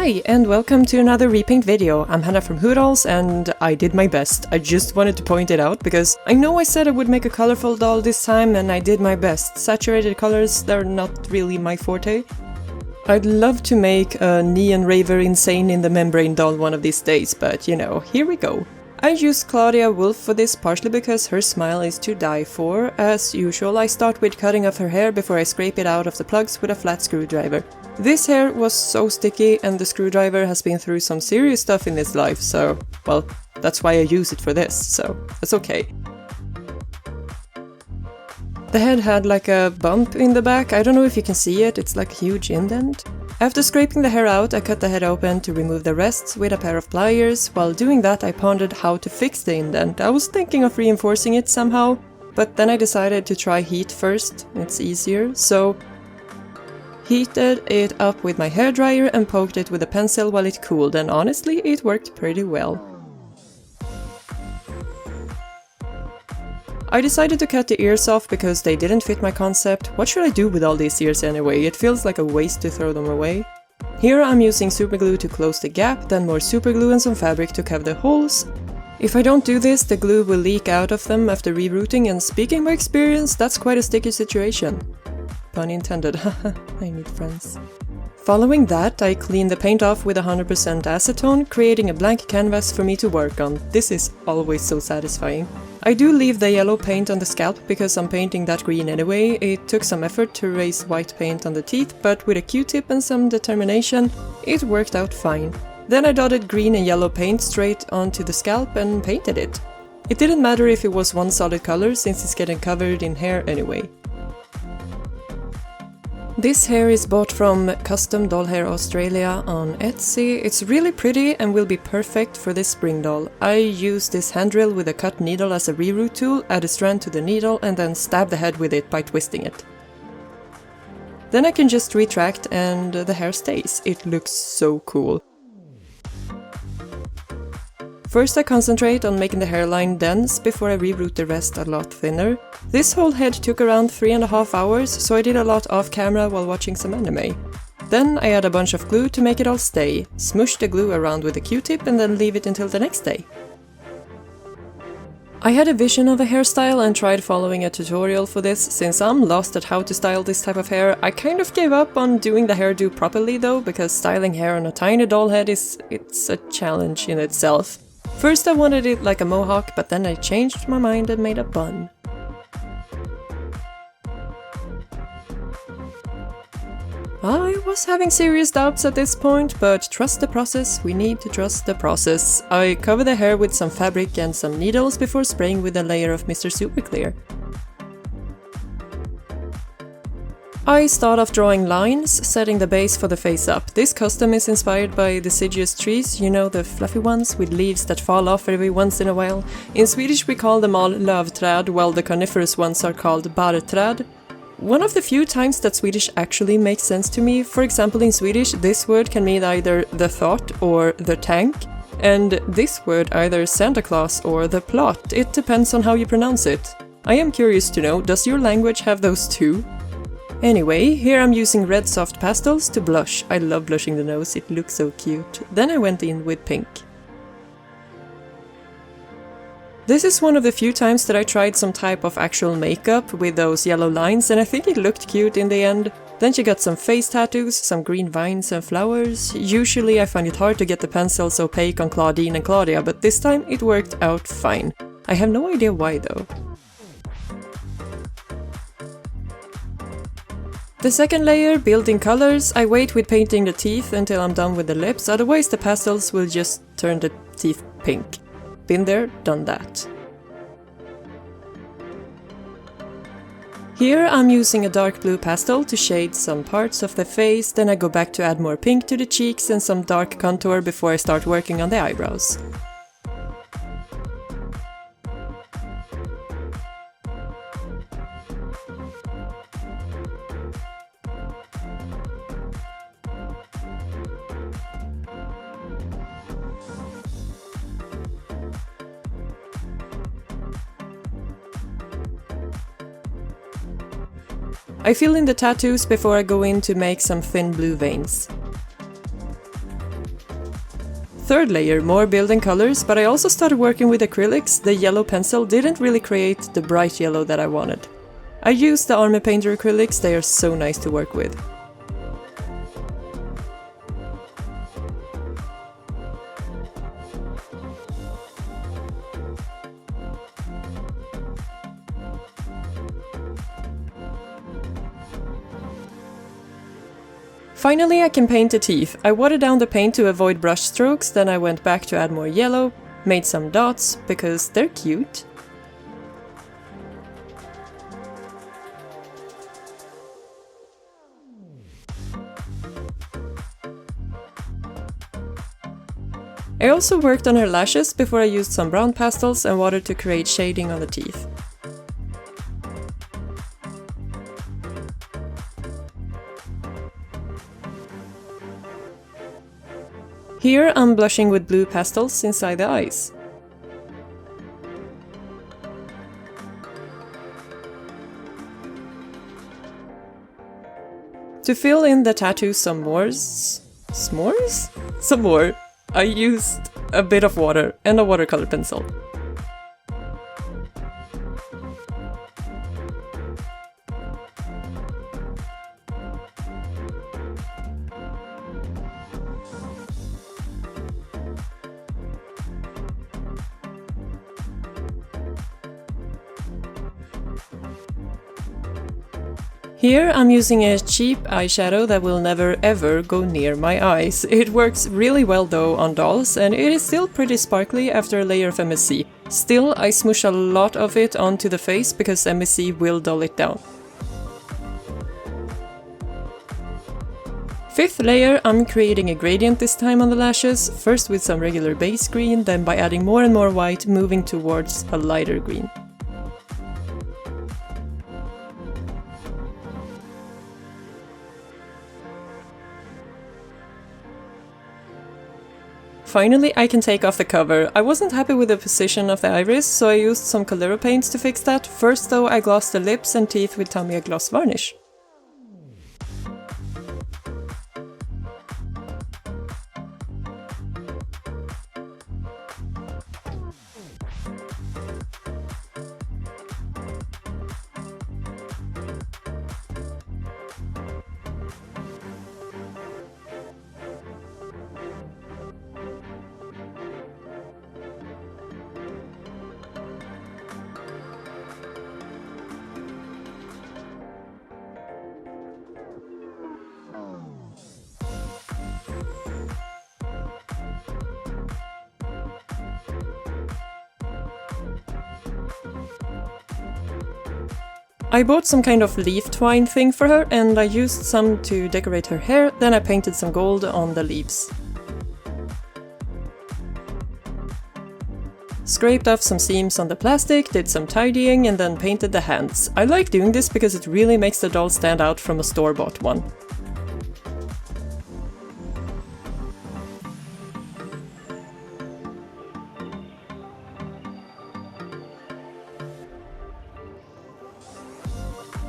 Hi and welcome to another repaint video. I'm Hannah from Hoodles and I did my best. I just wanted to point it out because I know I said I would make a colorful doll this time and I did my best. Saturated colors, they're not really my forte. I'd love to make a neon raver insane in the membrane doll one of these days, but you know, here we go. I used Claudia Wolf for this partially because her smile is to die for. As usual, I start with cutting off her hair before I scrape it out of the plugs with a flat screwdriver. This hair was so sticky and the screwdriver has been through some serious stuff in its life, so, well, that's why I use it for this, so that's okay. The head had like a bump in the back, I don't know if you can see it, it's like a huge indent. After scraping the hair out, I cut the head open to remove the rests with a pair of pliers. While doing that, I pondered how to fix the indent. I was thinking of reinforcing it somehow, but then I decided to try heat first, it's easier, so heated it up with my hairdryer and poked it with a pencil while it cooled, and honestly, it worked pretty well. I decided to cut the ears off because they didn't fit my concept. What should I do with all these ears anyway? It feels like a waste to throw them away. Here I'm using superglue to close the gap, then more superglue and some fabric to cover the holes. If I don't do this, the glue will leak out of them after rerouting, and speaking by experience, that's quite a sticky situation. Pun intended, haha, I need friends. Following that, I cleaned the paint off with 100% acetone, creating a blank canvas for me to work on. This is always so satisfying. I do leave the yellow paint on the scalp because I'm painting that green anyway. It took some effort to raise white paint on the teeth, but with a Q-tip and some determination, it worked out fine. Then I dotted green and yellow paint straight onto the scalp and painted it. It didn't matter if it was one solid color since it's getting covered in hair anyway. This hair is bought from Custom Doll Hair Australia on Etsy. It's really pretty and will be perfect for this spring doll. I use this hand drill with a cut needle as a reroute tool, add a strand to the needle and then stab the head with it by twisting it. Then I can just retract and the hair stays. It looks so cool. First I concentrate on making the hairline dense before I reroute the rest a lot thinner. This whole head took around 3.5 hours, so I did a lot off camera while watching some anime. Then I add a bunch of glue to make it all stay, smush the glue around with a Q-tip and then leave it until the next day. I had a vision of a hairstyle and tried following a tutorial for this. Since I'm lost at how to style this type of hair, I kind of gave up on doing the hairdo properly though, because styling hair on a tiny doll head it's a challenge in itself. First I wanted it like a mohawk, but then I changed my mind and made a bun. I was having serious doubts at this point, but trust the process, we need to trust the process. I cover the hair with some fabric and some needles before spraying with a layer of Mr. Super Clear. I start off drawing lines, setting the base for the face up. This custom is inspired by deciduous trees, you know, the fluffy ones with leaves that fall off every once in a while. In Swedish we call them all lövträd, while the coniferous ones are called barrträd. One of the few times that Swedish actually makes sense to me. For example, in Swedish this word can mean either the thought or the tank, and this word either Santa Claus or the plot. It depends on how you pronounce it. I am curious to know, does your language have those too? Anyway, here I'm using red soft pastels to blush. I love blushing the nose, it looks so cute. Then I went in with pink. This is one of the few times that I tried some type of actual makeup with those yellow lines, and I think it looked cute in the end. Then she got some face tattoos, some green vines and flowers. Usually I find it hard to get the pencils opaque on Claudine and Claudia, but this time it worked out fine. I have no idea why though. The second layer, built in colors, I wait with painting the teeth until I'm done with the lips, otherwise the pastels will just turn the teeth pink. Been there, done that. Here I'm using a dark blue pastel to shade some parts of the face, then I go back to add more pink to the cheeks and some dark contour before I start working on the eyebrows. I fill in the tattoos before I go in to make some thin blue veins. Third layer, more building colors, but I also started working with acrylics. The yellow pencil didn't really create the bright yellow that I wanted. I used the Army Painter acrylics, they are so nice to work with. Finally, I can paint the teeth. I watered down the paint to avoid brush strokes, then I went back to add more yellow, made some dots, because they're cute. I also worked on her lashes before I used some brown pastels and water to create shading on the teeth. Here I'm blushing with blue pastels inside the eyes. To fill in the tattoo some more, I used a bit of water and a watercolor pencil. Here I'm using a cheap eyeshadow that will never ever go near my eyes. It works really well though on dolls, and it is still pretty sparkly after a layer of MSC. Still, I smoosh a lot of it onto the face because MSC will dull it down. Fifth layer, I'm creating a gradient this time on the lashes, first with some regular base green, then by adding more and more white, moving towards a lighter green. Finally, I can take off the cover. I wasn't happy with the position of the iris, so I used some Colero paints to fix that. First though, I glossed the lips and teeth with Tamiya gloss varnish. I bought some kind of leaf twine thing for her and I used some to decorate her hair, then I painted some gold on the leaves. Scraped off some seams on the plastic, did some tidying and then painted the hands. I like doing this because it really makes the doll stand out from a store-bought one.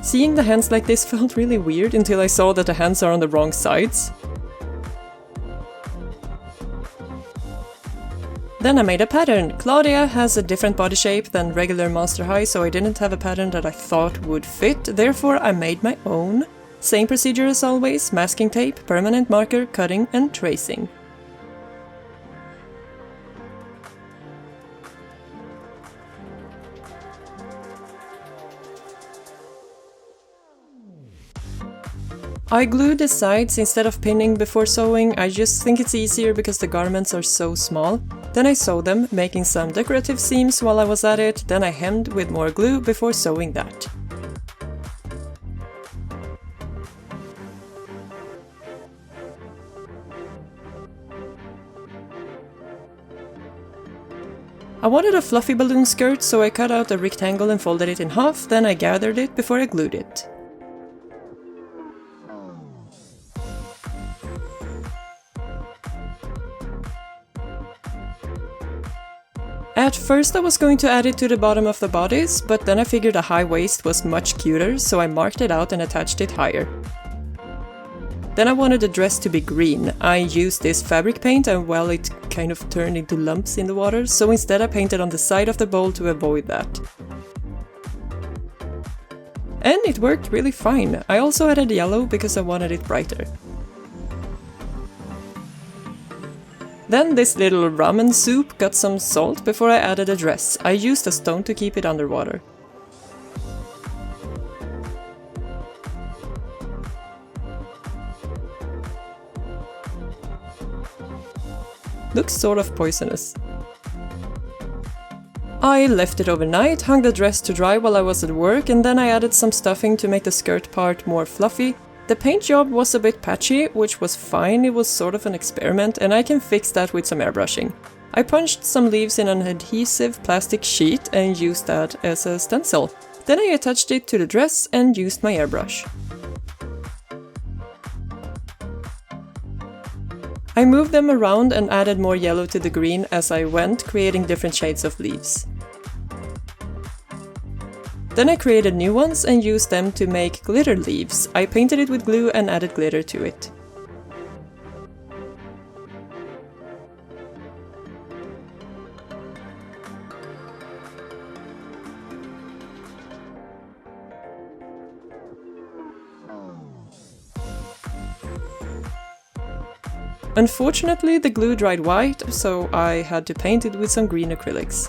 Seeing the hands like this felt really weird until I saw that the hands are on the wrong sides. Then I made a pattern. Claudia has a different body shape than regular Monster High, so I didn't have a pattern that I thought would fit, therefore I made my own. Same procedure as always, masking tape, permanent marker, cutting and tracing. I glued the sides instead of pinning before sewing. I just think it's easier because the garments are so small. Then I sewed them, making some decorative seams while I was at it, then I hemmed with more glue before sewing that. I wanted a fluffy balloon skirt, so I cut out a rectangle and folded it in half, then I gathered it before I glued it. At first I was going to add it to the bottom of the bodice, but then I figured a high waist was much cuter, so I marked it out and attached it higher. Then I wanted the dress to be green. I used this fabric paint and well, it kind of turned into lumps in the water, so instead I painted on the side of the bowl to avoid that. And it worked really fine. I also added yellow because I wanted it brighter. Then this little ramen soup got some salt before I added a dress. I used a stone to keep it underwater. Looks sort of poisonous. I left it overnight, hung the dress to dry while I was at work, and then I added some stuffing to make the skirt part more fluffy. The paint job was a bit patchy, which was fine, it was sort of an experiment, and I can fix that with some airbrushing. I punched some leaves in an adhesive plastic sheet and used that as a stencil. Then I attached it to the dress and used my airbrush. I moved them around and added more yellow to the green as I went, creating different shades of leaves. Then I created new ones and used them to make glitter leaves. I painted it with glue and added glitter to it. Unfortunately, the glue dried white, so I had to paint it with some green acrylics.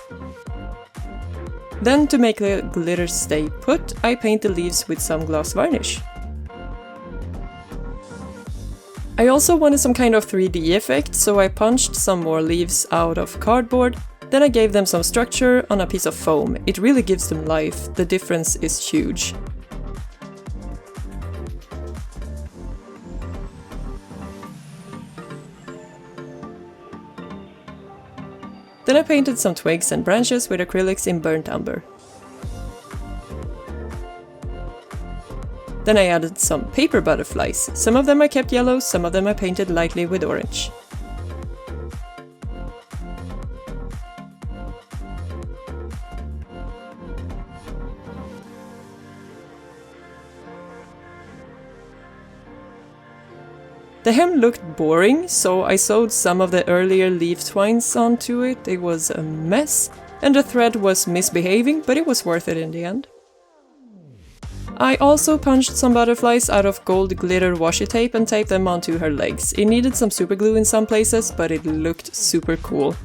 Then, to make the glitter stay put, I paint the leaves with some gloss varnish. I also wanted some kind of 3D effect, so I punched some more leaves out of cardboard. Then I gave them some structure on a piece of foam. It really gives them life, the difference is huge. Then I painted some twigs and branches with acrylics in burnt umber. Then I added some paper butterflies. Some of them I kept yellow, some of them I painted lightly with orange. The hem looked boring, so I sewed some of the earlier leaf twines onto it. It was a mess, and the thread was misbehaving, but it was worth it in the end. I also punched some butterflies out of gold glitter washi tape and taped them onto her legs. It needed some super glue in some places, but it looked super cool.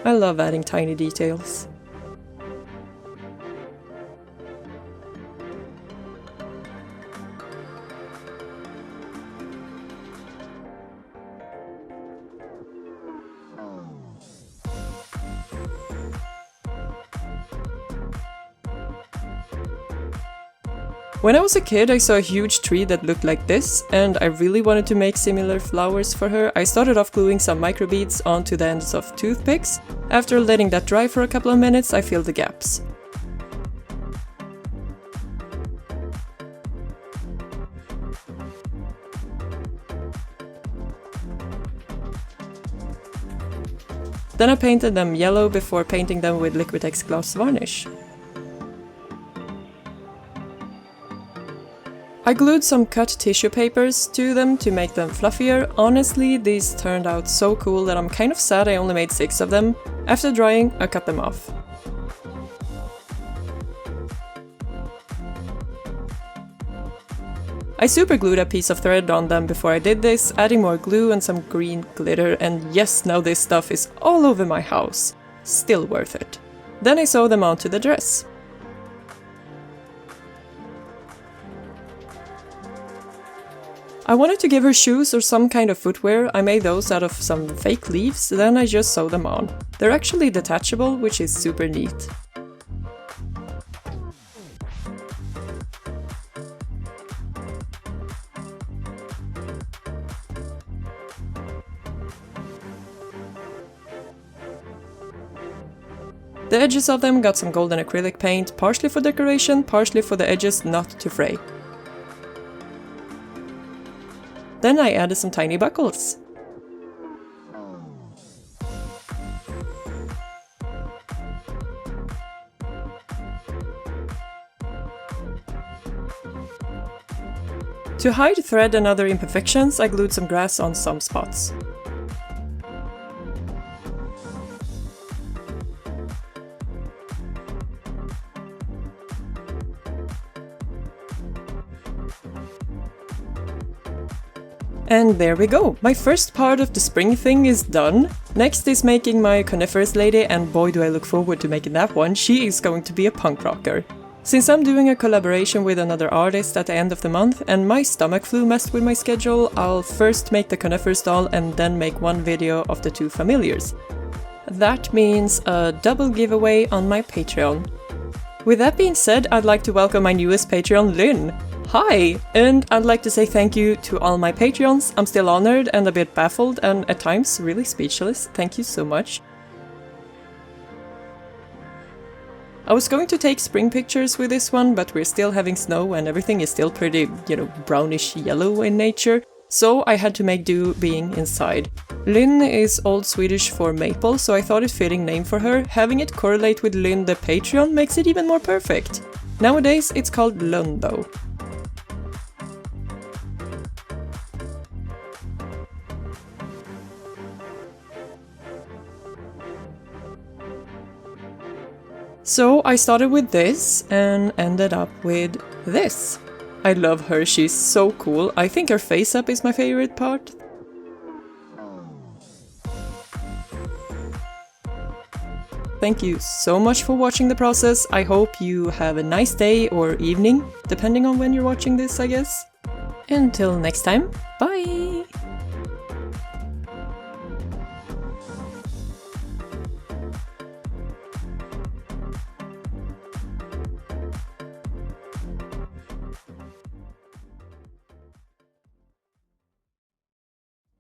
I love adding tiny details. When I was a kid, I saw a huge tree that looked like this, and I really wanted to make similar flowers for her. I started off gluing some microbeads onto the ends of toothpicks. After letting that dry for a couple of minutes, I filled the gaps. Then I painted them yellow before painting them with Liquitex gloss varnish. I glued some cut tissue papers to them to make them fluffier. Honestly, these turned out so cool that I'm kind of sad I only made 6 of them. After drying, I cut them off. I super glued a piece of thread on them before I did this, adding more glue and some green glitter, and yes, now this stuff is all over my house. Still worth it. Then I sewed them onto the dress. I wanted to give her shoes or some kind of footwear. I made those out of some fake leaves, then I just sewed them on. They're actually detachable, which is super neat. The edges of them got some golden acrylic paint, partially for decoration, partially for the edges not to fray. Then I added some tiny buckles. To hide thread and other imperfections, I glued some grass on some spots. And there we go! My first part of the spring thing is done. Next is making my coniferous lady, and boy do I look forward to making that one. She is going to be a punk rocker. Since I'm doing a collaboration with another artist at the end of the month and my stomach flu messed with my schedule, I'll first make the coniferous doll and then make one video of the two familiars. That means a double giveaway on my Patreon. With that being said, I'd like to welcome my newest Patreon, Lynn. Hi! And I'd like to say thank you to all my Patreons. I'm still honored and a bit baffled and at times really speechless. Thank you so much. I was going to take spring pictures with this one, but we're still having snow and everything is still pretty, brownish yellow in nature, so I had to make do being inside. Lynn is Old Swedish for maple, so I thought a fitting name for her. Having it correlate with Lynn the Patreon makes it even more perfect. Nowadays it's called Lund though. So I started with this and ended up with this. I love her, she's so cool. I think her face up is my favorite part. Thank you so much for watching the process. I hope you have a nice day or evening, depending on when you're watching this, I guess. Until next time, bye!